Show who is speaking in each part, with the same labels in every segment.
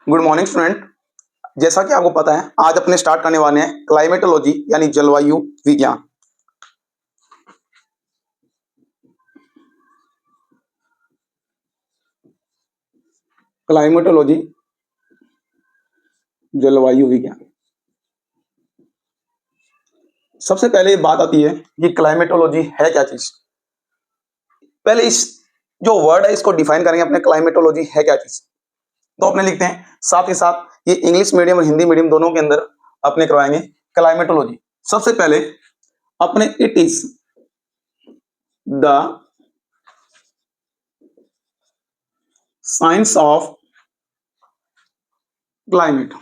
Speaker 1: Good morning student. जैसा कि आपको पता है, आज अपने स्टार्ट करने वाले हैं क्लाइमेटोलॉजी यानी जलवायु विज्ञान। क्लाइमेटोलॉजी जलवायु विज्ञान। सबसे पहले बात आती है कि क्लाइमेटोलॉजी है क्या चीज। पहले इस जो वर्ड है इसको डिफाइन करेंगे अपने, क्लाइमेटोलॉजी है क्या चीज। तो अपने लिखते हैं, साथ ही साथ ये इंग्लिश मीडियम और हिंदी मीडियम दोनों के अंदर अपने करवाएंगे क्लाइमेटोलॉजी। सबसे पहले अपने it is the science of climate.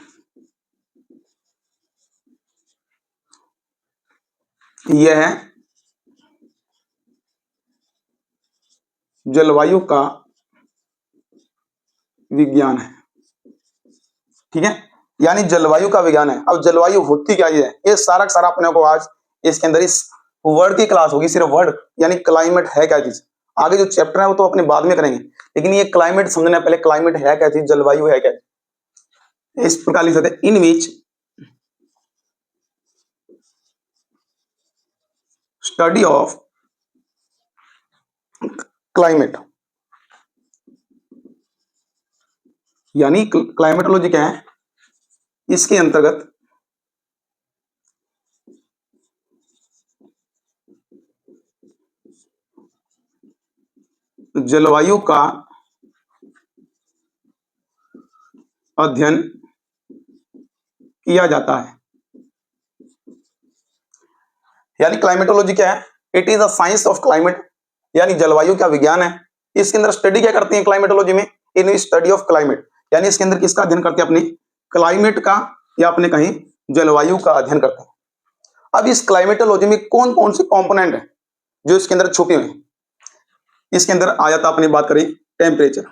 Speaker 1: यह है जलवायु का विज्ञान है। ठीक है, यानी जलवायु का विज्ञान है। अब जलवायु होती क्या है, ये सारा का सारा अपने को आज इसके अंदर इस वर्ड की क्लास होगी, सिर्फ वर्ड यानी क्लाइमेट है क्या चीज। आगे जो चैप्टर है वो तो अपने बाद में करेंगे, लेकिन ये क्लाइमेट समझना पहले, क्लाइमेट है क्या चीज, जलवायु है क्या चीज। इस प्रकार लिख सकते हैं, इन विच स्टडी ऑफ क्लाइमेट, यानी क्लाइमेटोलॉजी क्या है, इसके अंतर्गत जलवायु का अध्ययन किया जाता है। यानी क्लाइमेटोलॉजी क्या है, it is the science of climate, यानी जलवायु का विज्ञान है। इसके अंदर स्टडी क्या करते हैं क्लाइमेटोलॉजी में, इन स्टडी ऑफ क्लाइमेट, यानी इसके अंदर किसका अध्ययन करते हैं, अपनी क्लाइमेट का, या अपने कहीं जलवायु का अध्ययन करते हैं। अब इस क्लाइमेटोलॉजी में कौन कौन से कंपोनेंट है जो इसके अंदर छुपे हुए हैं। इसके अंदर आ जाता, अपनी बात करें टेम्परेचर,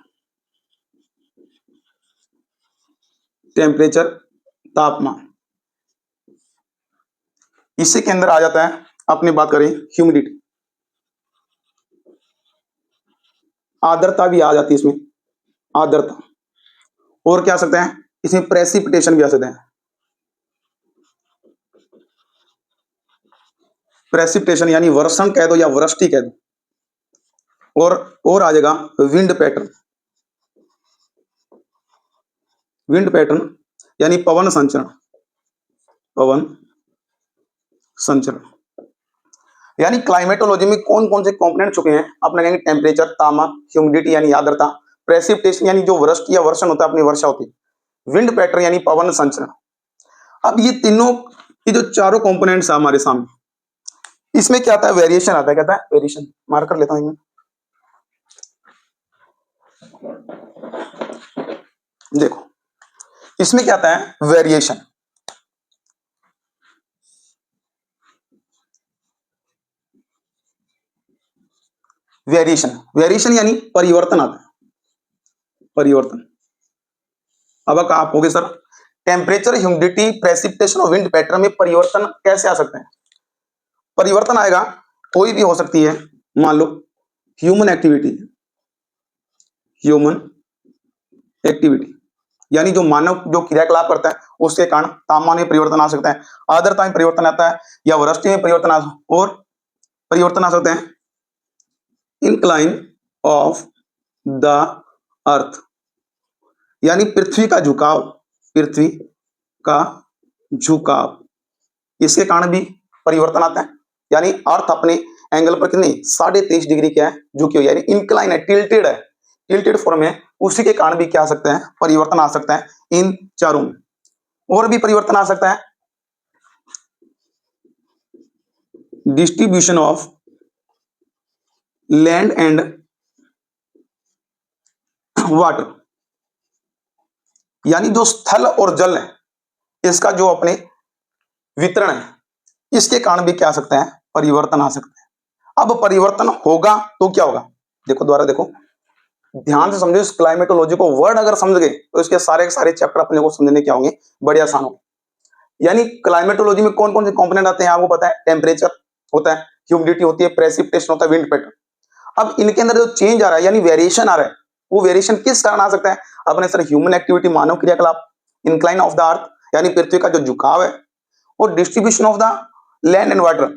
Speaker 1: टेम्परेचर तापमान। इसी के अंदर आ जाता है, अपनी बात करें ह्यूमिडिटी, आर्द्रता भी आ जाती है इसमें, आर्द्रता। और क्या आ सकते हैं इसमें, प्रेसिपिटेशन भी आ सकते हैं, प्रेसिपिटेशन यानी वर्षण कह दो या वृष्टि कह दो। और आ जाएगा विंड पैटर्न, विंड पैटर्न यानी पवन संचरण, पवन संचरण। यानी क्लाइमेटोलॉजी में कौन कौन से कंपोनेंट छुपे हैं, अपने कहेंगे टेम्परेचर, तापमान, ह्यूमिडिटी यानी आर्द्रता, प्रेसिपिटेशन यानी जो वृष्टि या वर्षण होता है, अपनी वर्षा होती है, विंड पैटर्न यानी पवन संचरण। अब ये तीनों, ये जो चारों कंपोनेंट्स है हमारे सामने, इसमें क्या आता है, वेरिएशन आता है। कहता है वेरिएशन, मार्क कर लेता हूं मैं। देखो इसमें क्या आता है, वेरिएशन। वेरिएशन, वेरिएशन यानी परिवर्तन आता है, परिवर्तन। अब आप कहोगे सर टेम्परेचर, ह्यूमिडिटी, प्रेसिपिटेशन और विंड पैटर्न में परिवर्तन कैसे आ सकते हैं। परिवर्तन आएगा, कोई भी हो सकती है, मान लो ह्यूमन एक्टिविटी, ह्यूमन एक्टिविटी यानी जो मानव जो क्रियाकलाप करता है उसके कारण तापमान में परिवर्तन आ सकता है, आर्द्रता में परिवर्तन आता है, या वृष्टि में परिवर्तन और परिवर्तन आ सकते हैं, इंक्लाइन ऑफ द अर्थ यानी पृथ्वी का झुकाव, पृथ्वी का झुकाव, इसके कारण भी परिवर्तन आता है। यानी अर्थ अपने एंगल पर कितनी 23.5 डिग्री क्या है, झुकी हुई, यानी इंक्लाइन है, टिल्टेड है, टिल्टेड फॉर्म है, उसी के कारण भी क्या आ सकता है, परिवर्तन आ सकता है इन चारों में। और भी परिवर्तन आ सकता है, distribution of land and water, यानी जो स्थल और जल है इसका जो अपने वितरण है, इसके कारण भी क्या आ सकता है, परिवर्तन आ सकता है। अब परिवर्तन होगा तो क्या होगा, देखो दोबारा देखो, ध्यान से समझो इस क्लाइमेटोलॉजी को। वर्ड अगर समझ गए तो इसके सारे के सारे चैप्टर अपने को समझने क्या होंगे, बड़े आसान होंगे। यानी क्लाइमेटोलॉजी में कौन कौन से कंपोनेंट आते हैं आपको पता है, टेम्परेचर होता है, ह्यूमिडिटी होती है, प्रेसिपिटेशन होता है, विंड पैटर्न। अब इनके अंदर जो चेंज आ रहा है यानी वेरिएशन आ रहा है, वो वेरिएशन किस कारण आ सकता है? अपने सर ह्यूमन एक्टिविटी, मानव क्रियाकलाप, इंक्लाइन ऑफ द अर्थ यानी पृथ्वी का जो झुकाव है, और distribution of the land and water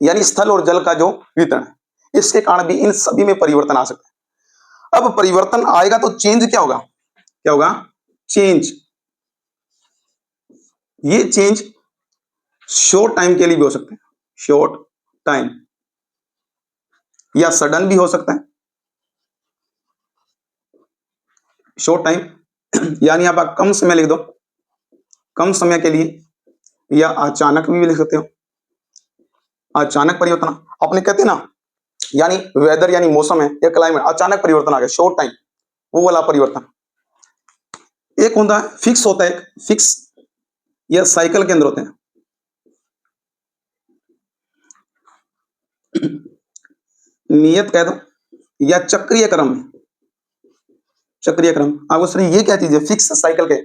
Speaker 1: यानी स्थल और जल का जो वितरण है, इसके कारण भी इन सभी में परिवर्तन आ सकता है। अब परिवर्तन आएगा तो चेंज क्या होगा? क्या होगा? चेंज। ये चेंज शॉर्ट टाइम के लिए भी हो सकते हैं, शॉर्ट टाइम, या सडन भी हो सकता है। शॉर्ट टाइम यानी आप कम समय लिख दो, कम समय के लिए, या अचानक भी लिख सकते हो, अचानक परिवर्तन। अपने कहते हैं ना, यानी वेदर यानी मौसम है या क्लाइमेट, अचानक परिवर्तन आ गया, शॉर्ट टाइम, वो वाला परिवर्तन। एक होता है फिक्स, होता है फिक्स या साइकिल के अंदर होते हैं। नियत कह दो या चक्रीय क्रम, चक्रीय क्रम। आपको सर ये क्या चीज है? फिक्स साइकिल के,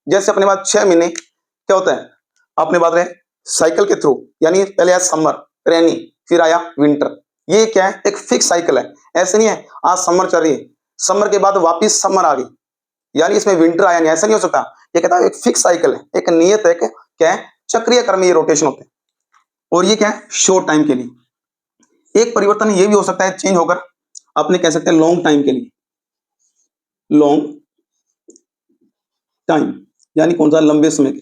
Speaker 1: जैसे अपने पास 6 महीने क्या होता है, अपने बात रहे साइकिल के थ्रू, यानी पहले आया समर, रेनी, फिर आया विंटर। ये क्या है? एक फिक्स साइकिल है। ऐसे नहीं है आज समर चल रही है, समर के बाद वापिस समर आ गई, यानी इसमें विंटर आया नहीं, ऐसा नहीं हो सकता। ये कहता है एक फिक्स साइकिल है, एक नियत है, क्या है? चक्रीय क्रम में ये रोटेशन होते हैं। और ये क्या है? शॉर्ट टाइम के लिए। एक परिवर्तन ये भी हो सकता है चेंज होकर, अपने कह सकते हैं लॉन्ग टाइम के लिए, लॉन्ग टाइम यानी कौन सा? लंबे समय के,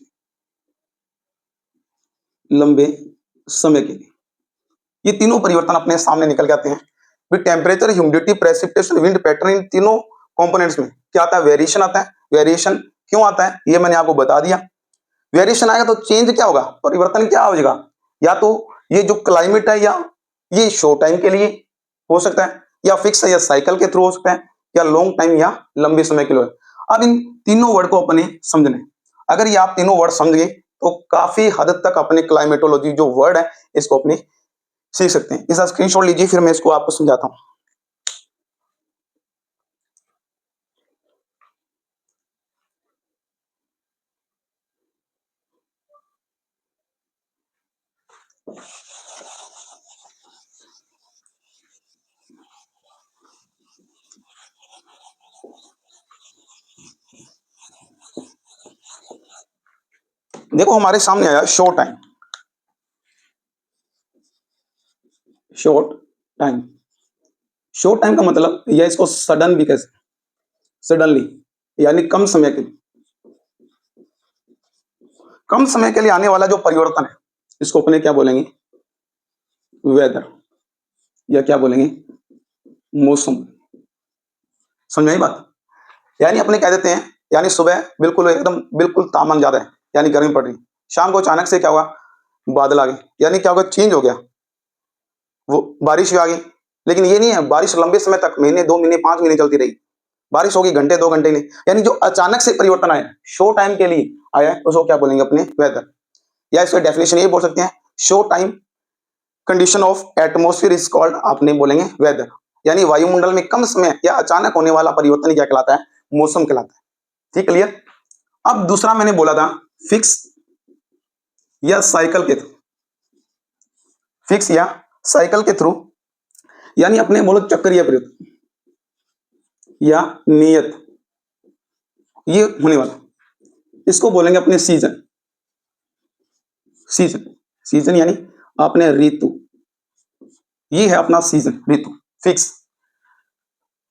Speaker 1: लंबे समय के लिए। ये तीनों परिवर्तन अपने सामने निकल के आते हैं। With temperature, humidity, precipitation, wind pattern, इन तीनों कंपोनेंट्स में क्या आता है? वेरिएशन आता है। वेरिएशन क्यों आता है ये मैंने आपको बता दिया। वेरिएशन आएगा तो चेंज क्या होगा? परिवर्तन क्या हो जाएगा? या तो ये जो क्लाइमेट है, या ये शॉर्ट टाइम के लिए हो सकता है, या फिक्स है, या साइकिल के थ्रू हो सकता है, या लॉन्ग टाइम या लंबे समय के लिए। अब इन तीनों वर्ड को अपने समझने, अगर ये आप तीनों वर्ड समझ गए तो काफी हद तक अपने क्लाइमेटोलॉजी जो वर्ड है इसको अपने सीख सकते हैं। इसका स्क्रीनशॉट लीजिए, फिर मैं इसको आपको समझाता हूं। देखो हमारे सामने आया short time, short time. Short time का मतलब, या इसको सडन भी कह सकते, सडनली यानी कम समय के लिए, कम समय के लिए आने वाला जो परिवर्तन है इसको अपने क्या बोलेंगे? वेदर, या क्या बोलेंगे? मौसम। समझ आई बात? यानी अपने कह देते हैं, यानी सुबह बिल्कुल एकदम बिल्कुल तापमान ज्यादा है, यानी गर्मी पड़ रही, शाम को अचानक से क्या हुआ? बादल आ गए, यानी क्या होगा? चेंज हो गया, वो बारिश भी आ गई। लेकिन ये नहीं है बारिश लंबे समय तक, महीने 2 महीने 5 महीने चलती रही, बारिश होगी घंटे 2 घंटे नहीं, यानी जो अचानक से परिवर्तन आया, शॉर्ट टाइम के लिए आया है, उसको क्या बोलेंगे? अपने वेदर। या इसका डेफिनेशन ये बोल सकते हैं, short time condition of atmosphere is called, आपने बोलेंगे वेदर। यानी वायुमंडल में कम समय या अचानक होने वाला परिवर्तन क्या कहलाता है? मौसम कहलाता है। ठीक, क्लियर? अब दूसरा मैंने बोला था फिक्स या साइकिल के थ्रू, फिक्स या साइकिल के थ्रू, यानी अपने बोलो चक्रीय परिवर्तन या नियत, ये होने वाला, इसको बोलेंगे अपने सीजन। सीजन, सीजन यानी अपने ऋतु, ये है अपना सीजन, ऋतु फिक्स,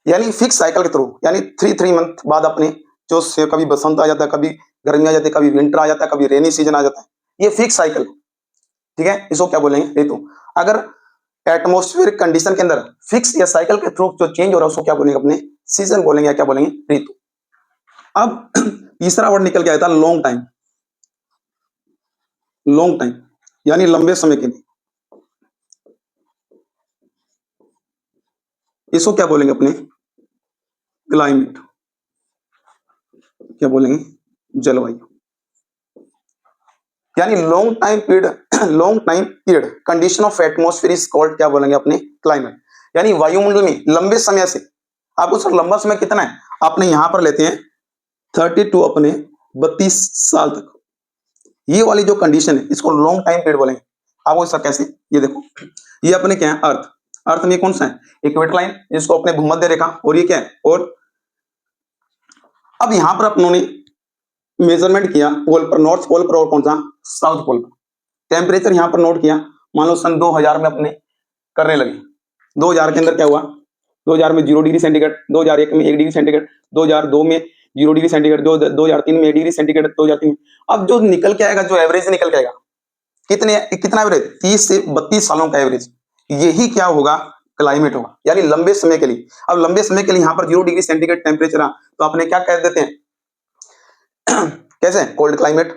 Speaker 1: यानी फिक्स साइकिल के थ्रू, यानी 3 मंथ बाद अपने जो से कभी बसंत आ जाता है, कभी गर्मी आ जाती है, कभी विंटर आ जाता है, कभी रेनी सीजन आ जाता है, ये फिक्स साइकिल। ठीक है, इसको क्या बोलेंगे? ऋतु। अगर एटमोस्फेरिक कंडीशन के अंदर फिक्स या साइकिल के थ्रू जो चेंज हो रहा है उसको क्या बोलेंगे? अपने सीजन बोलेंगे, या क्या बोलेंगे? ऋतु। अब तीसरा वर्ड निकल के आया था लॉन्ग टाइम, लॉन्ग टाइम यानी लंबे समय के लिए, इसको क्या बोलेंगे? अपने क्लाइमेट, क्या बोलेंगे? जलवायु। यानी long time period, long time period condition of atmosphere is called, क्या बोलेंगे? अपने क्लाइमेट। यानी वायुमंडल में लंबे समय से, आपको सर लंबा समय कितना है? आपने यहां पर लेते हैं 32 अपने 32 साल तक, ये वाली जो कंडीशन है इसको लॉन्ग टाइम पीरियड बोलेंगे। आपको सर कैसे? ये देखो, ये अपने क्या है? अर्थ, अर्थ में कौन सा है? इक्वेटर लाइन, इसको अपने भूमध्य रेखा, और ये क्या है? और अब यहां पर अपनों ने मेजरमेंट किया पोल पर, नॉर्थ पोल पर और कौन सा, साउथ पोल पर। टेम्परेचर यहां पर नोट किया, मान लो सन 2000 में अपने करने लगे। 2000 के अंदर क्या हुआ, 2000 में 0 डिग्री सेंटीग्रेड, 2001 में 1 डिग्री सेंटीग्रेड, 2002 में 0 डिग्री सेंटीग्रेड, 2003 में 1 डिग्री सेंटीग्रेड, 2003 में। अब जो निकल के आएगा, जो एवरेज निकल के आएगा, कितना एवरेज, 30 से 32 सालों का एवरेज, यही क्या होगा, क्लाइमेट होगा, यानी लंबे समय के लिए। अब लंबे समय के लिए यहाँ पर 0 डिग्री सेंटीग्रेड टेम्परेचर आ, तो अपने क्या कह देते हैं कैसे, कोल्ड क्लाइमेट।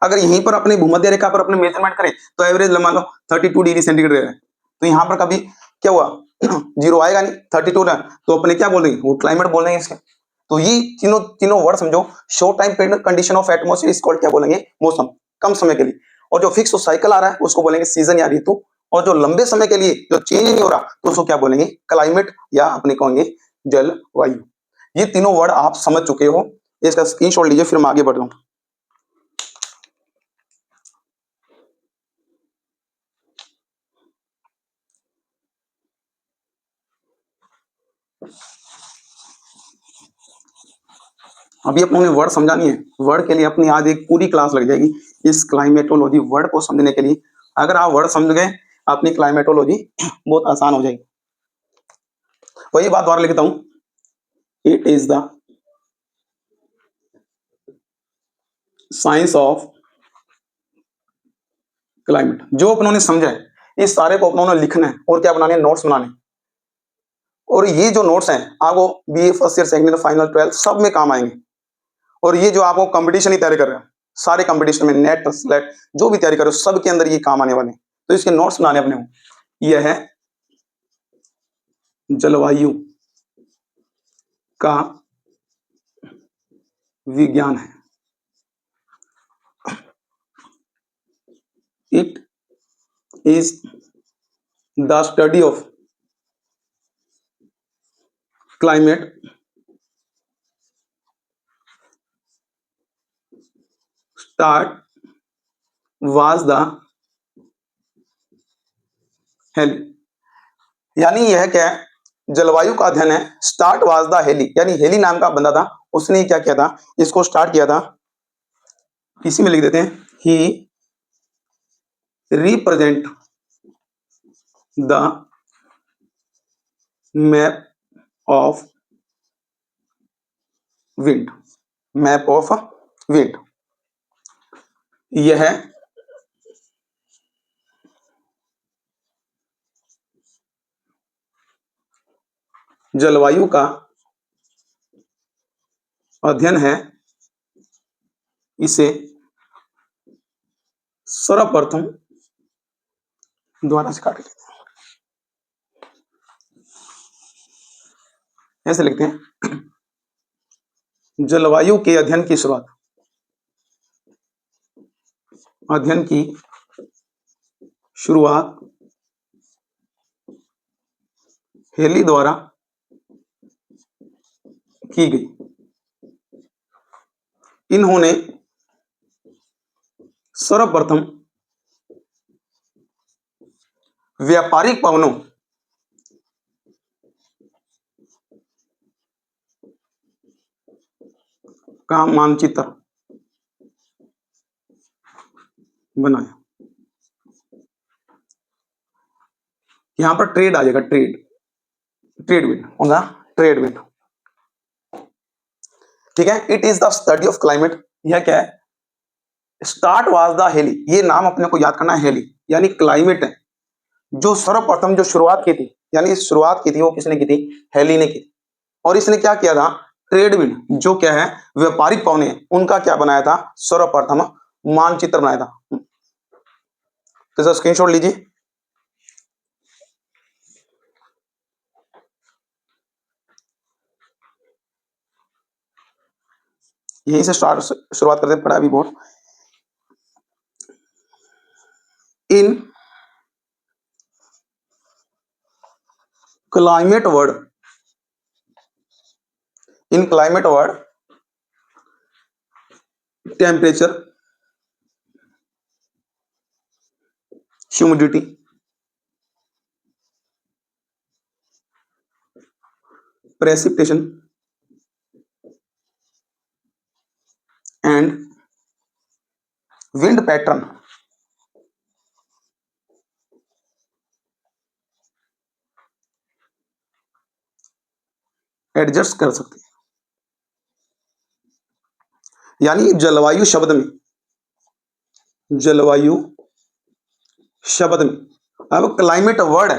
Speaker 1: अगर यहीं पर अपने भूमध्य रेखा पर अपने मेजरमेंट करें तो एवरेज मान लो 32 डिग्री सेंटीग्रेड है, तो यहाँ पर कभी क्या हुआ जीरो आएगा नहीं, 32 ना, तो अपने क्या बोलेंगे, वो क्लाइमेट बोलेंगे इसके। तो ये तीनों तीनों वर्ड समझो। Short time condition of atmosphere is called क्या बोलेंगे, मौसम, कम समय के लिए। और जो फिक्स साइकिल आ रहा है उसको बोलेंगे सीजन या ऋतु। और जो लंबे समय के लिए जो चेंज नहीं हो रहा तो उसको क्या बोलेंगे, क्लाइमेट, या अपने कहेंगे जलवायु। ये तीनों वर्ड आप समझ चुके हो, इसका स्क्रीनशॉट लीजिए, फिर मैं आगे बढ़ रहा हूं। अभी अपनों ने वर्ड समझानी है, वर्ड के लिए अपनी आज एक पूरी क्लास लग जाएगी इस क्लाइमेटोलॉजी वर्ड को समझने के लिए। अगर आप वर्ड समझ गए, अपनी क्लाइमेटोलॉजी बहुत आसान हो जाएगी। वही बात दोबारा लिखता हूं, it is the science of climate. जो अपनों ने समझा है, इस सारे को अपनों ने लिखना है और क्या बनाने, नोट्स बनाने। और ये जो नोट्स हैं आपको BA first year, second year, final, 12 सब में काम आएंगे। और ये जो आपको कंपटीशन ही तैयारी कर रहे हो, सारे कंपटीशन में, नेट स्लेट जो भी तैयारी कर रहे हो, सबके अंदर ये काम आने वाले हैं। तो इसके नोट्स बनाने अपने को। यह है जलवायु का विज्ञान है। It is the study of climate start was the Halley. यानी यह क्या है, जलवायु का अध्ययन है, स्टार्ट वाज द हेली, यानी हेली नाम का बंदा था, उसने क्या किया था, इसको स्टार्ट किया था। इसी में लिख देते हैं, he represent the map of wind, map of wind. यह जलवायु का अध्ययन है, इसे सर्वप्रथम, दोबारा से काट लेते हैं, ऐसे लिखते हैं, जलवायु के अध्ययन की शुरुआत, अध्ययन की शुरुआत हेली द्वारा की गई। इन्होंने सर्वप्रथम व्यापारिक पवनों का मानचित्र बनाया। यहां पर ट्रेड आ जाएगा, ट्रेड विंड होगा, ट्रेड विंड। ठीक है, it is the study of climate. यह क्या है, स्टार्ट वाज द हेली, ये नाम अपने को याद करना है, हेली यानी क्लाइमेट है। जो सर्वप्रथम जो शुरुआत की थी, यानी शुरुआत की थी वो किसने की थी, हेली ने की थी। और इसने क्या किया था, ट्रेड विंड, जो क्या है व्यापारिक पवने, उनका क्या बनाया था, सर्वप्रथम मानचित्र बनाया था। तो इसका स्क्रीनशॉट लीजिए। यहीं से शुरुआत करते पड़ा अभी बहुत। इन क्लाइमेट वर्ड, इन climate word temperature, humidity, precipitation, wind pattern adjust कर सकते हैं। यानी जलवायु शब्द में, जलवायु शब्द में, अब क्लाइमेट वर्ड है,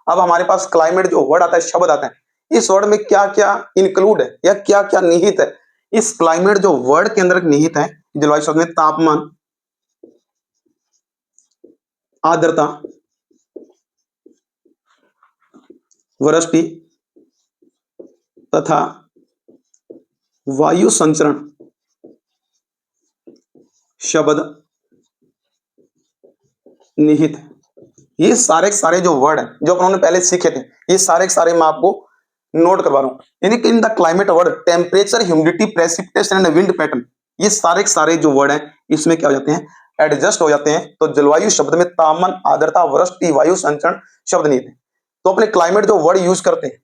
Speaker 1: अब हमारे पास क्लाइमेट जो वर्ड आता है, शब्द आता है, इस वर्ड में क्या क्या इंक्लूड है या क्या क्या निहित है। इस क्लाइमेट जो वर्ड के अंदर निहित है जलवायु शब्द में, तापमान, आर्द्रता, वृष्टि तथा वायु संचरण शब्द निहित है। ये सारे के सारे जो वर्ड हैं जो अपनों ने पहले सीखे थे, ये सारे के सारे मैं आपको नोट करवा रहा हूं। यानी कि in the climate word temperature, humidity, precipitation and wind pattern, ये सारे के सारे जो वर्ड हैं इसमें क्या हो जाते हैं, एडजस्ट हो जाते हैं। तो जलवायु शब्द में तापमान, आर्द्रता, वृष्टि, वायु संचरण शब्द निहित है। तो अपने क्लाइमेट जो वर्ड यूज करते हैं,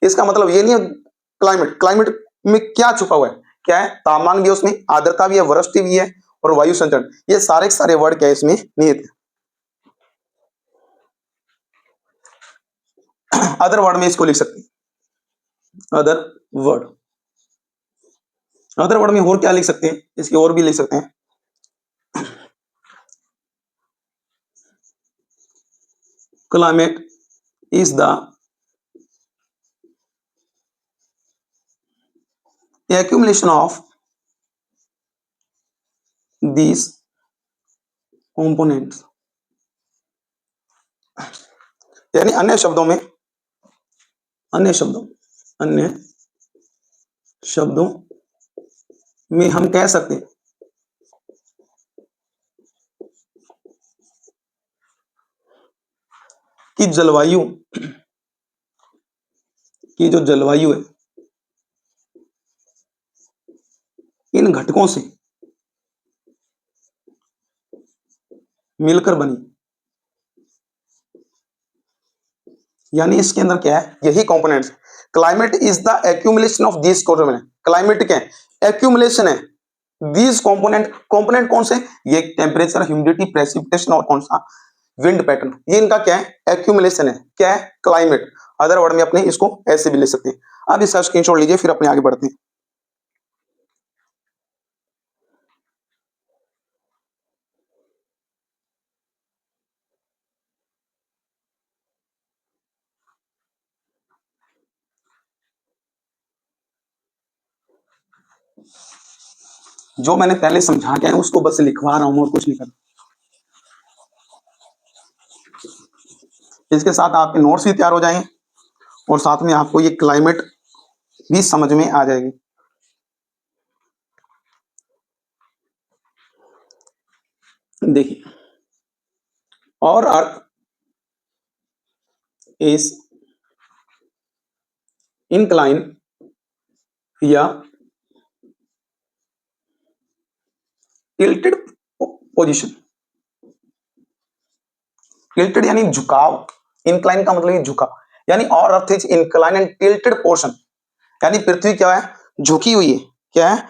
Speaker 1: इसका मतलब ये नहीं है क्लाइमेट, क्लाइमेट में क्या छुपा हुआ है, क्या है, तापमान भी है उसमें, आर्द्रता भी है, वृष्टि भी है और वायु संचरण, ये सारे के सारे वर्ड क्या है इसमें निहित है। अदर वर्ड में इसको लिख सकते हैं, अदर वर्ड, अदर वर्ड में और क्या लिख सकते हैं, इसकी और भी लिख सकते हैं। Climate is the accumulation of these components, यानी अन्य शब्दों में, अन्य शब्दों में हम कह सकते हैं कि जलवायु की जो जलवायु है इन घटकों से मिलकर बनी। यानी इसके अंदर क्या है, यही components. Climate is the accumulation of these component, climate क्या है, एक्यूमुलेशन है दीज कंपोनेंट। कंपोनेंट कौन से, ये टेम्परेचर, ह्यूमिडिटी, प्रेसिपिटेशन और कौन सा, विंड पैटर्न, ये इनका क्या है, एक्यूमुलेशन है, क्या है, क्लाइमेट। अदर वर्ड में अपने इसको ऐसे भी ले सकते हैं। अब इसका स्क्रीनशॉट लीजिए, फिर अपने आगे बढ़ते हैं। जो मैंने पहले समझा के उसको बस लिखवा रहा हूं और कुछ नहीं कर रहा। इसके साथ आपके नोट्स भी तैयार हो जाएंगे और साथ में आपको ये क्लाइमेट भी समझ में आ जाएगी। देखिए, और अर्थ इज incline या tilted पोजीशन, tilted यानी झुकाव, incline का मतलब झुका, यानी और earth is incline and tilted portion, यानी पृथ्वी क्या है, झुकी हुई है, क्या है,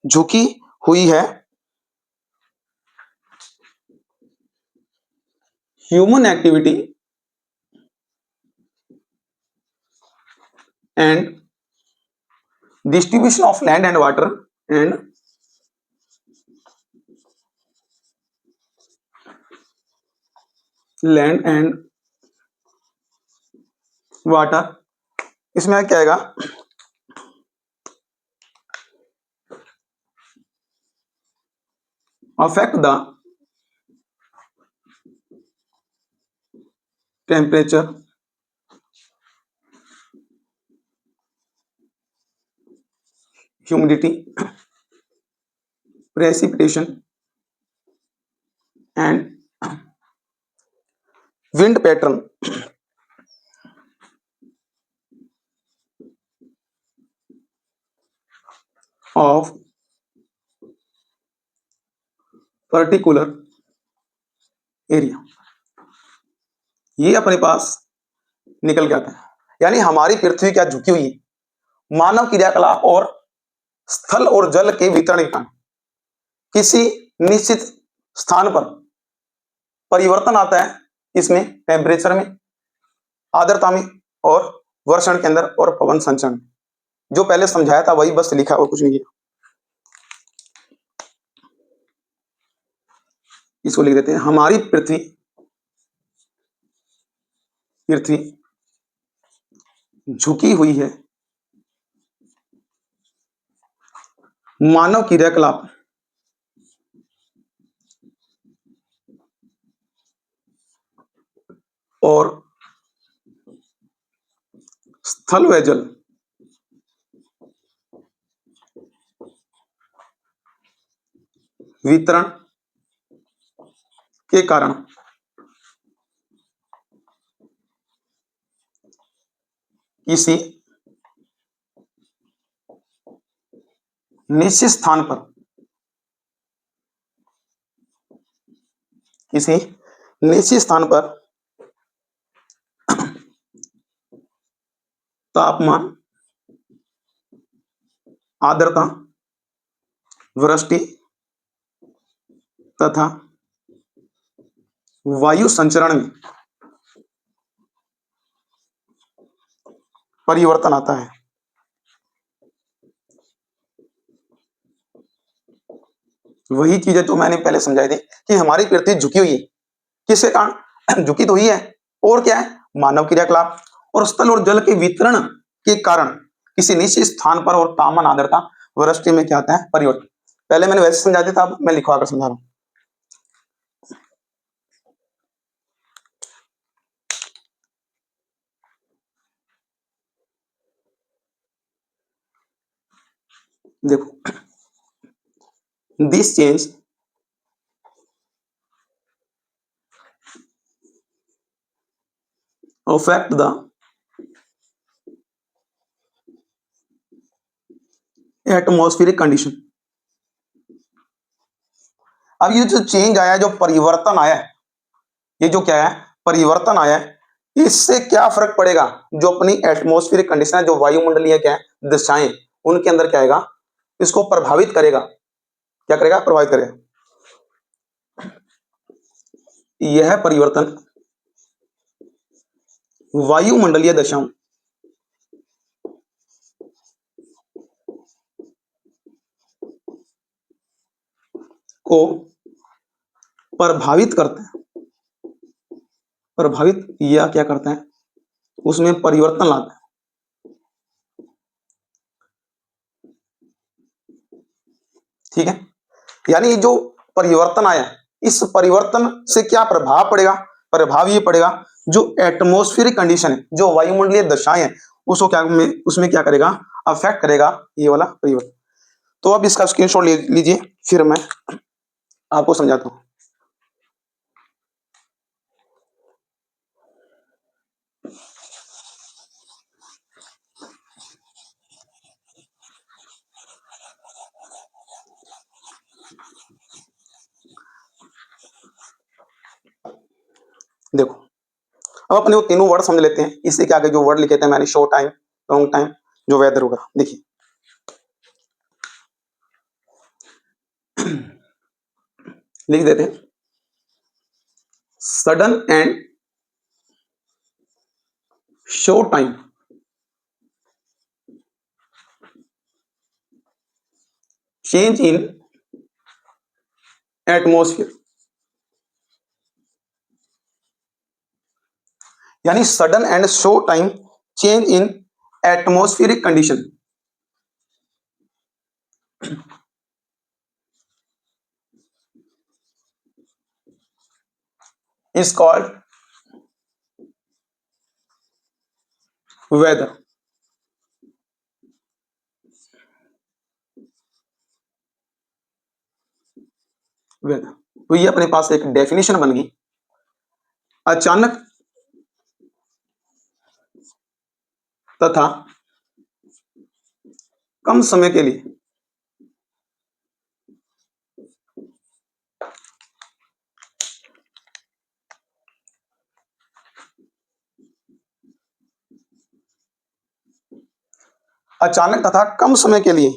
Speaker 1: झुकी हुई है। Human activity and distribution of land and water and land and water, इसमें क्या आएगा, affect the temperature, humidity, precipitation and wind pattern of particular area, ये अपने पास निकल के आता है। यानी हमारी पृथ्वी क्या झुकी हुई है, मानव क्रियाकलाप और स्थल और जल के वितरण के कारण किसी निश्चित स्थान पर परिवर्तन आता है, इसमें टेम्परेचर में, आर्द्रता में और वर्षण के अंदर और पवन संचरण। जो पहले समझाया था वही बस लिखा और कुछ नहीं किया। इसको लिख देते हैं, हमारी पृथ्वी झुकी हुई है मानव क्रियाकलाप और स्थल व जल वितरण के कारण किसी निश्चित स्थान पर तापमान, आर्द्रता, वृष्टि तथा वायु संचरण में परिवर्तन आता है। वही चीज है जो मैंने पहले समझाई थी कि हमारी पृथ्वी झुकी हुई है, किसके कारण झुकी तो हुई है, और क्या है, मानव क्रियाकलाप और स्थल और जल के वितरण के कारण किसी निश्चित स्थान पर और तापमान, आर्द्रता, वृष्टि में क्या आता है, परिवर्तन। पहले मैंने वैसे समझा दिया था, अब मैं लिखवा कर समझा रहा हूं। देखो, this change affect the atmospheric condition। अब ये जो चेंज आया, जो परिवर्तन आया, ये जो क्या है, परिवर्तन आया, इससे क्या फर्क पड़ेगा, जो अपनी एटमॉस्फेरिक कंडीशन है, जो वायुमंडलीय क्या है दिशाएं, उनके अंदर क्या आएगा, इसको प्रभावित करेगा। क्या करेगा, प्रभावित करेगा। यह परिवर्तन वायुमंडलीय दशाओं को प्रभावित करते हैं, प्रभावित या क्या करते हैं, उसमें परिवर्तन लाते हैं। ठीक है, यानी जो परिवर्तन आया, इस परिवर्तन से क्या प्रभाव पड़ेगा, प्रभाव ये पड़ेगा, जो एटमॉस्फेरिक कंडीशन है, जो वायुमंडलीय दशाएं हैं, उसको क्या उसमें क्या करेगा, अफेक्ट करेगा ये वाला परिवर्तन। तो अब इसका स्क्रीनशॉट ले लीजिए, फिर मैं आपको समझाता हूं। देखो, अब अपने वो तीनों वर्ड समझ लेते हैं। इससे क्या आगे जो वर्ड लिखे थे मैंने, शॉर्ट टाइम, लॉन्ग टाइम, जो वेदर होगा, देखिए लिख देते हैं, sudden and short time change in atmosphere, यानी sudden and short time change in atmospheric condition is called weather। Weather, तो ये अपने पास एक डेफिनेशन बन गई। अचानक तथा कम समय के लिए अचानक तथा कम समय के लिए,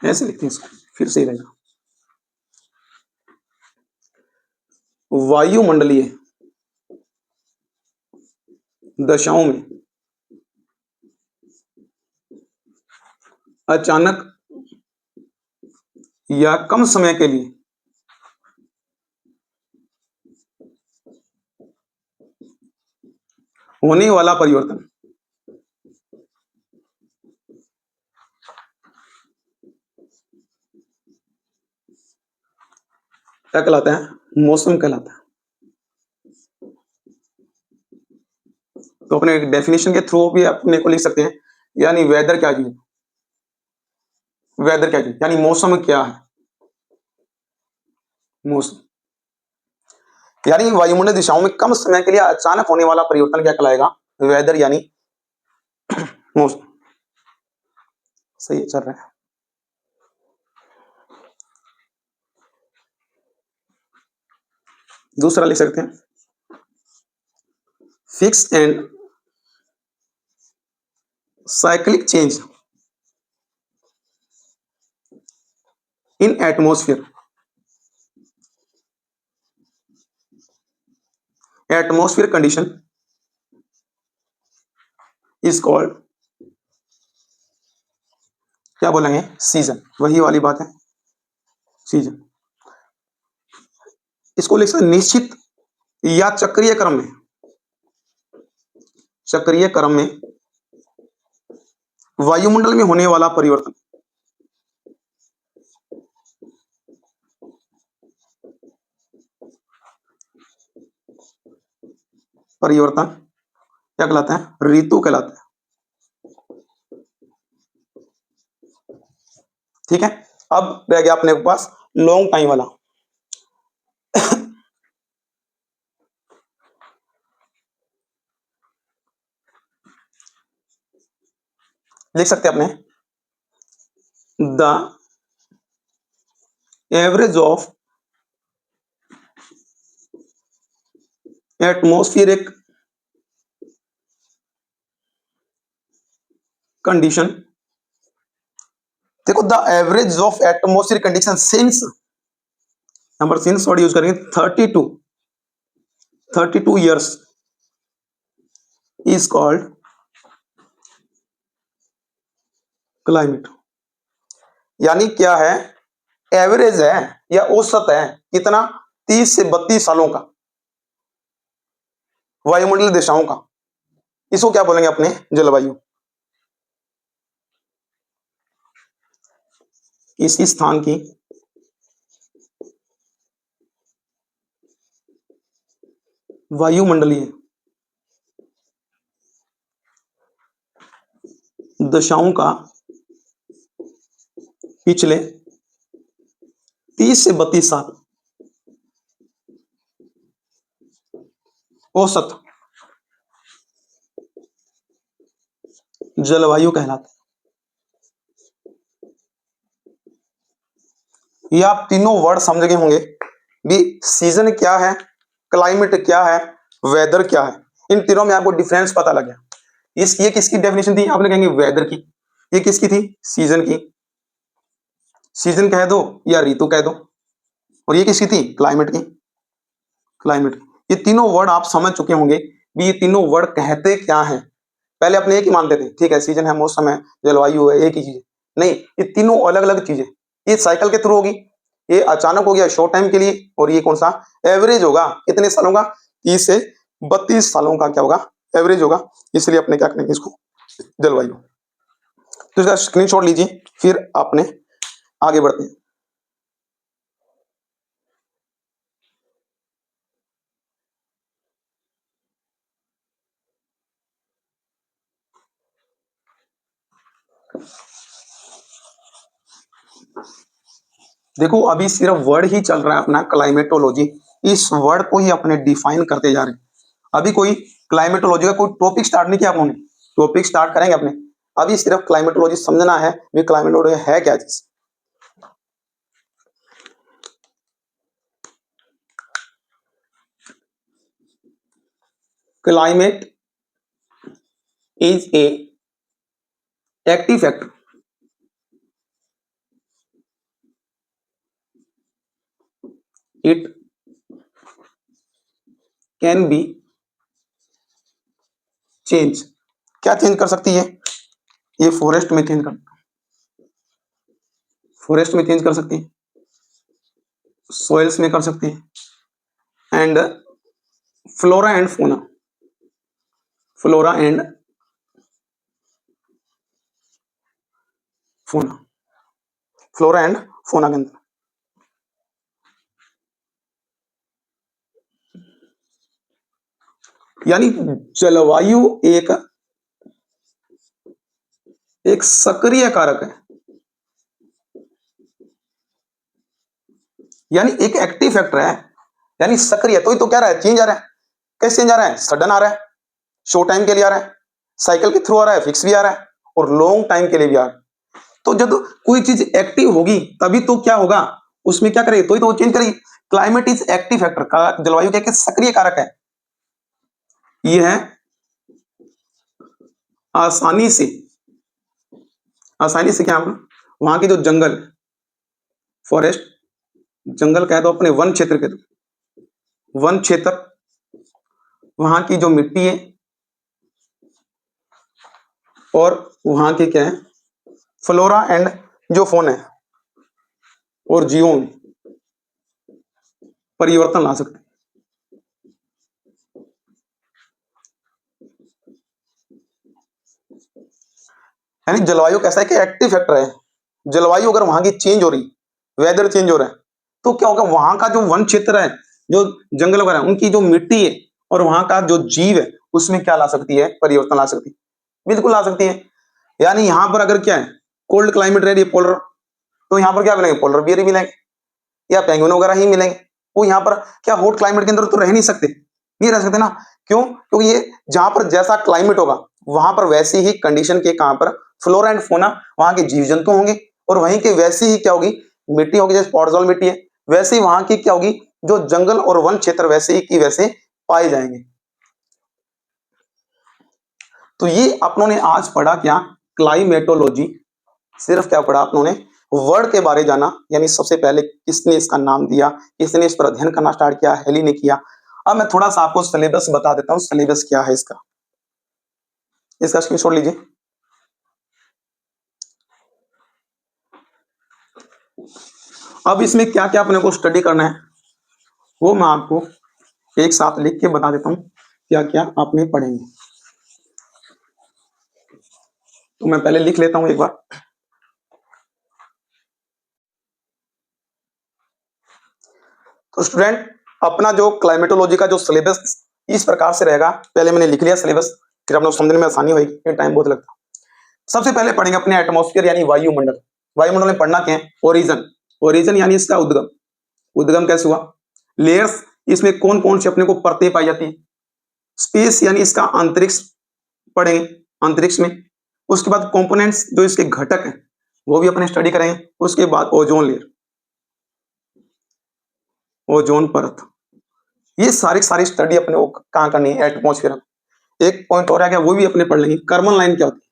Speaker 1: ऐसे लिखते हैं इसको। फिर सही रहेगा। वायुमंडलीय दशाओं में अचानक या कम समय के लिए होने वाला परिवर्तन क्या कहलाता है? मौसम कहलाता है। तो अपने डेफिनेशन के थ्रू भी अपने को लिख सकते हैं, यानी वेदर क्या चीज है, वेदर क्या चीज यानी मौसम क्या है, मौसम यानी वायुमंडलीय दिशाओं में कम समय के लिए अचानक होने वाला परिवर्तन क्या कहलाएगा? वेदर यानी मौसम। सही है, चल रहा है। दूसरा लिख सकते हैं, fix and cyclic change in atmosphere. Atmosphere condition is called, क्या बोलेंगे? सीजन। वही वाली बात है, सीजन। इसको लिख सकते निश्चित या चक्रीय क्रम में, चक्रीय क्रम में वायुमंडल में होने वाला परिवर्तन, परिवर्तन क्या कहलाता है? ऋतु कहलाता है। ठीक है, अब रह गया अपने पास लॉन्ग टाइम वाला। लिख सकते हैं अपने, the average of atmospheric condition. देखो, the average of atmosphere condition since, number since word use करेंगे, 32 ईयर्स इज कॉल्ड क्लाइमेट। यानी क्या है? एवरेज है या औसत है, कितना? 30 से 32 सालों का वायुमंडलीय दिशाओं का, इसको क्या बोलेंगे अपने? जलवायु। किसी स्थान की वायुमंडलीय दशाओं का पिछले 30 से 32 साल औसत जलवायु कहलाता है। ये आप तीनों वर्ड समझ गए होंगे भी, सीजन क्या है, क्लाइमेट क्या है, वेदर क्या है। इन तीनों में आपको डिफरेंस पता लग गया। ये किसकी डेफिनेशन थी? आपने कहेंगे वेदर की। ये किसकी थी? सीजन की। सीजन कह दो या ऋतु कह दो। और ये किसकी थी? क्लाइमेट की। क्लाइमेट। ये तीनों वर्ड आप समझ चुके होंगे भी ये तीनों वर्ड कहते क्या हैं। पहले अपने एक ही मानते थे, ठीक है, सीजन है, मौसम है, जलवायु है, एक ही चीज है। नहीं, ये तीनों अलग अलग चीजें। ये साइकिल के थ्रू होगी, ये अचानक हो गया शॉर्ट टाइम के लिए, और ये कौन सा? एवरेज होगा। कितने सालों का? 30 से 32 सालों का क्या होगा? एवरेज होगा। इसलिए अपने क्या करेंगे इसको? जलवायु। तो इसका स्क्रीनशॉट लीजिए, फिर आपने आगे बढ़ते हैं। देखो, अभी सिर्फ वर्ड ही चल रहा है अपना क्लाइमेटोलॉजी। इस वर्ड को ही अपने डिफाइन करते जा रहे हैं। अभी कोई क्लाइमेटोलॉजी का कोई टॉपिक स्टार्ट नहीं किया अपने। टॉपिक स्टार्ट करेंगे अपने। अभी सिर्फ क्लाइमेटोलॉजी समझना है भी क्लाइमेटोलॉजी है क्या चीज। Climate is a active factor it can be change. क्या चेंज कर सकती है? ये फॉरेस्ट में चेंज कर सकती है, सॉइल्स में कर सकती है, and flora and fauna, flora and fauna, flora and fauna के अंदर। यानी जलवायु एक सक्रिय कारक है, यानी एक एक्टिव फैक्टर है, यानी सक्रिय। तो क्या रहा है? चेंज आ रहा है। कैसे चेंज आ रहा है? सडन आ रहा है, शॉर्ट टाइम के लिए आ रहा है, साइकिल के थ्रू आ रहा है, फिक्स भी आ रहा है, और लॉन्ग टाइम के लिए भी आ रहा है। तो जब कोई चीज एक्टिव होगी तभी तो क्या होगा, उसमें क्या करेगी, तो ही तो वो चेंज करेगी। क्लाइमेट इज एक्टिव फैक्टर का, जलवायु क्या है? सक्रिय कारक है। ये है आसानी से क्या होगा, वहां के जो जंगल, फॉरेस्ट, जंगल कह दो, अपने वन क्षेत्र के दो, वन क्षेत्र, वहां की जो मिट्टी है और वहां के क्या है, फ्लोरा एंड जो फोन है और जीवों में परिवर्तन ला सकते हैं। यानी जलवायु कैसा है कि एक्टिव फैक्टर है। जलवायु अगर वहां की चेंज हो रही, वेदर चेंज हो रहा है, तो क्या होगा, वहां का जो वन क्षेत्र है, जो जंगल वगैरह, उनकी जो मिट्टी है और वहां का जो जीव है, उसमें क्या ला सकती है? परिवर्तन ला सकती है, बिल्कुल ला सकती है। यानी यहां पर अगर क्या है, कोल्ड क्लाइमेट रह रही है, पोलर, तो यहाँ पर क्या मिलेंगे? पोलर बियर मिलेंगे या पेंगुइन वगैरह ही मिलेंगे। वो यहाँ पर क्या हॉट क्लाइमेट के अंदर तो रह नहीं सकते, नहीं रह सकते ना। क्यों? क्योंकि ये जहां पर जैसा क्लाइमेट होगा वहां पर वैसी ही कंडीशन के कहां पर फ्लोरा एंड फोना, वहां के जीव जंतु होंगे, और वहीं के वैसी ही क्या होगी, मिट्टी होगी, जैसे पॉडजोल मिट्टी है, वैसे ही वहां की क्या होगी, जो जंगल और वन क्षेत्र वैसे ही की वैसे पाए जाएंगे। तो ये अपनों ने आज पढ़ा क्या? क्लाइमेटोलॉजी। सिर्फ क्या पढ़ा अपनों ने? वर्ड के बारे जाना, यानी सबसे पहले किसने इसका नाम दिया, किसने इस पर अध्ययन करना स्टार्ट किया, हेली ने किया। अब मैं थोड़ा सा आपको सिलेबस बता देता हूँ, सिलेबस क्या है इसका, स्क्रीनशॉट लीजिए। अब इसमें क्या क्या अपने को स्टडी करना है वो मैं आपको एक साथ लिख के बता देता हूँ, क्या क्या आपने पढ़ेंगे। तो मैं पहले लिख लेता हूँ एक बार। तो स्टूडेंट, अपना जो क्लाइमेटोलॉजी का जो सिलेबस इस प्रकार से रहेगा। पहले मैंने लिख लिया सिलेबस, फिर आप लोग समझने में आसानी होगी, ये टाइम बहुत लगता है। सबसे पहले पढ़ेंगे अपने एटमॉस्फेयर यानी वायुमंडल। वायुमंडल में पढ़ना क्या है? ओरिजन, ओरिजन यानी इसका उद्गम, उद्गम कैसे हुआ। लेयर्स, इसमें कौन कौन से अपने को परतें पाई जाती है। स्पेस यानी इसका अंतरिक्ष पढ़ेंगे, अंतरिक्ष में। उसके बाद कंपोनेंट्स, जो इसके घटक हैं वो भी अपने स्टडी करेंगे। उसके बाद ओजोन लेयर, ओजोन परत, ये सारी स्टडी अपने को कहाँ करनी है? एटमॉस्फेयर में। एक पॉइंट और आ गया, वो भी अपने पढ़ लेंगे, कर्मन लाइन क्या होती है।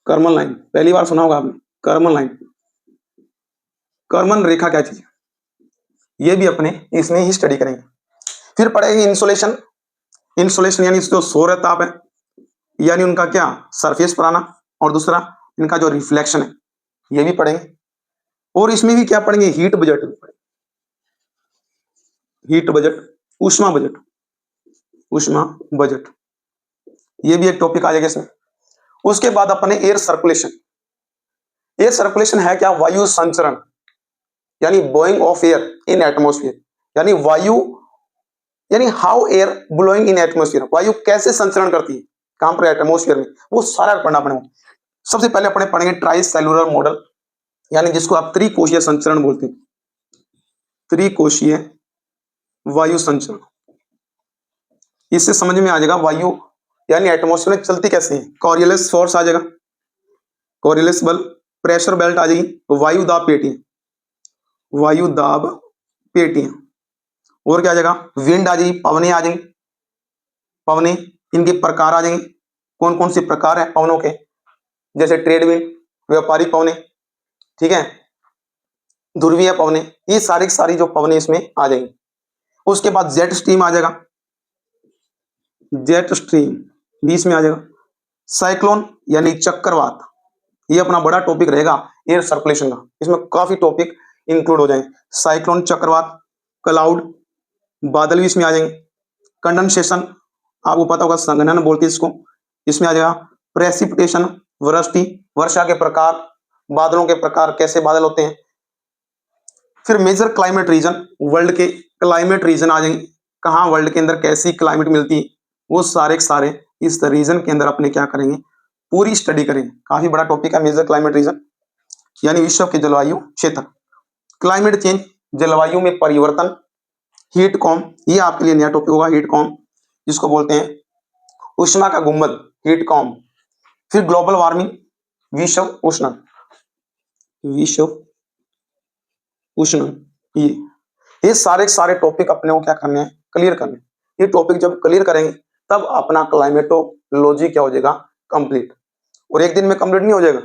Speaker 1: कर्मन लाइन पहली बार सुना होगा आपने, कर्मन लाइन, कर्मन रेखा क्या चीज है, ये भी अपने इसमें ही स्टडी करेंगे। फिर पढ़ेंगे इंसोलेशन, इंसोलेशन यानी जो सौर ताप है, यानी उनका क्या सरफेस पर आना, और दूसरा इनका जो रिफ्लेक्शन है, ये भी पढ़ेंगे। और इसमें भी क्या पढ़ेंगे? हीट बजट, हीट बजट, ऊष्मा बजट, ऊष्मा बजट, ये भी एक टॉपिक आ जाएगा इसमें। उसके बाद अपने एयर सर्कुलेशन, एयर सर्कुलेशन है क्या? वायु संचरण, यानी blowing of air in atmosphere, यानी वायु, यानी how air blowing in atmosphere, वायु कैसे संचरण करती है, कहां पर? एटमॉस्फेयर में। वो सारा पढ़ना पड़ेगा। सबसे पहले अपने पढ़ेंगे ट्राई सेलुलर मॉडल, यानी जिसको आप त्रिकोशीय संचरण बोलते हैं, त्रिकोशीय वायु संचरण। इससे समझ में आ जाएगा वायु यानी एटमॉस्फेयर में चलती कैसे है। कॉरियोलिस फोर्स आ जाएगा, कॉरियोलिस बल, प्रेशर बेल्ट आ जाएगी, वायु दाब पेटियां, वायु दाब पेटियां, और क्या आ जाएगा? विंड आ जाएगी, पवनें आ जाएंगी, पवनें, इनके प्रकार आ जाएंगे। कौन कौन से प्रकार है पवनों के? जैसे ट्रेड विंड, व्यापारिक पवनें, ठीक है, ध्रुवीय पवने, ये सारी की सारी जो पवने इसमें आ जाएंगी। उसके बाद जेट स्ट्रीम आ जाएगा, जेट स्ट्रीम बीच में आ जाएगा। साइक्लोन यानी चक्रवात, ये अपना बड़ा टॉपिक रहेगा एयर सर्कुलेशन का, इसमें काफी टॉपिक इंक्लूड हो जाएंगे। साइक्लोन, चक्रवात, क्लाउड, बादल भी इसमें आ जाएंगे। कंडेंसेशन आपको पता होगा, संघनन बोलते हैं इसको, इसमें आ जाएगा। प्रेसिपिटेशन, वृष्टि, वर्षा के प्रकार, बादलों के प्रकार, कैसे बादल होते हैं। फिर मेजर क्लाइमेट रीजन, वर्ल्ड के क्लाइमेट रीजन आ जाएंगे, कहाँ वर्ल्ड के अंदर कैसी क्लाइमेट मिलती है, वो सारे के सारे इस रीजन के अंदर अपने क्या करेंगे, पूरी स्टडी करेंगे। काफी बड़ा टॉपिक है मेजर क्लाइमेट रीजन, यानी विश्व के जलवायु क्षेत्र। क्लाइमेट चेंज, जलवायु में परिवर्तन। हीट कॉम, ये आपके लिए नया टॉपिक होगा, हीट कॉम जिसको बोलते हैं उष्मा का गुंबद, हीट कॉम। फिर ग्लोबल वार्मिंग, विश्व उष्णन, विश्व उष्णन, ये सारे के सारे टॉपिक अपने को क्या करने हैं, क्लियर करने। ये टॉपिक जब क्लियर करेंगे तब अपना क्लाइमेटोलॉजी क्या हो जाएगा, कंप्लीट। और एक दिन में कंप्लीट नहीं हो जाएगा,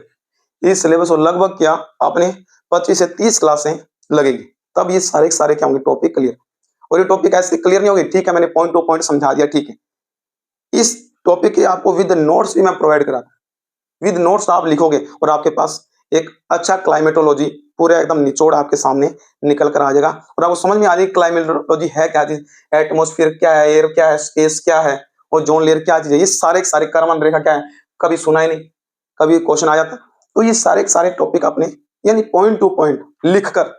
Speaker 1: ये सिलेबस और लगभग क्या अपने 25 से 30 क्लासें लगेगी, तब ये सारे के सारे क्या होंगे, टॉपिक क्लियर। और ये टॉपिक ऐसे क्लियर नहीं होगी, ठीक है मैंने पॉइंट टू पॉइंट समझा दिया, ठीक है। इस टॉपिक के आपको विद नोट्स भी मैं प्रोवाइड करा, विद नोट्स आप लिखोगे और आपके पास एक अच्छा क्लाइमेटोलॉजी पूरा एकदम निचोड़ आपके सामने निकल कर आ जाएगा। और आपको समझ में आ जाएगी क्लाइमेटोलॉजी है क्या चीज, एटमॉस्फेयर क्या है, एयर क्या है, स्पेस क्या है, और जोन लेयर क्या चीज है। ये सारे के सारे कर्मन रेखा क्या है, कभी सुना ही नहीं, कभी क्वेश्चन आ जाता। तो ये सारे के सारे टॉपिक अपने यानी पॉइंट टू पॉइंट लिखकर,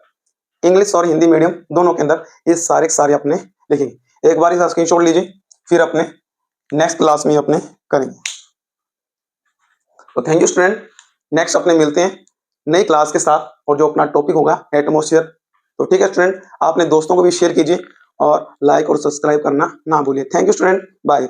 Speaker 1: इंग्लिश और हिंदी मीडियम दोनों के अंदर ये सारे के सारे अपने लिखेंगे। एक बार इसका स्क्रीनशॉट लीजिए, फिर अपने नेक्स्ट क्लास में अपने करेंगे। तो थैंक यू स्टूडेंट, नेक्स्ट अपने मिलते हैं नई क्लास के साथ, और जो अपना टॉपिक होगा एटमॉस्फेयर। तो ठीक है स्टूडेंट, आपने दोस्तों को भी शेयर कीजिए और लाइक और सब्सक्राइब करना ना भूलिए। Thank you student, bye.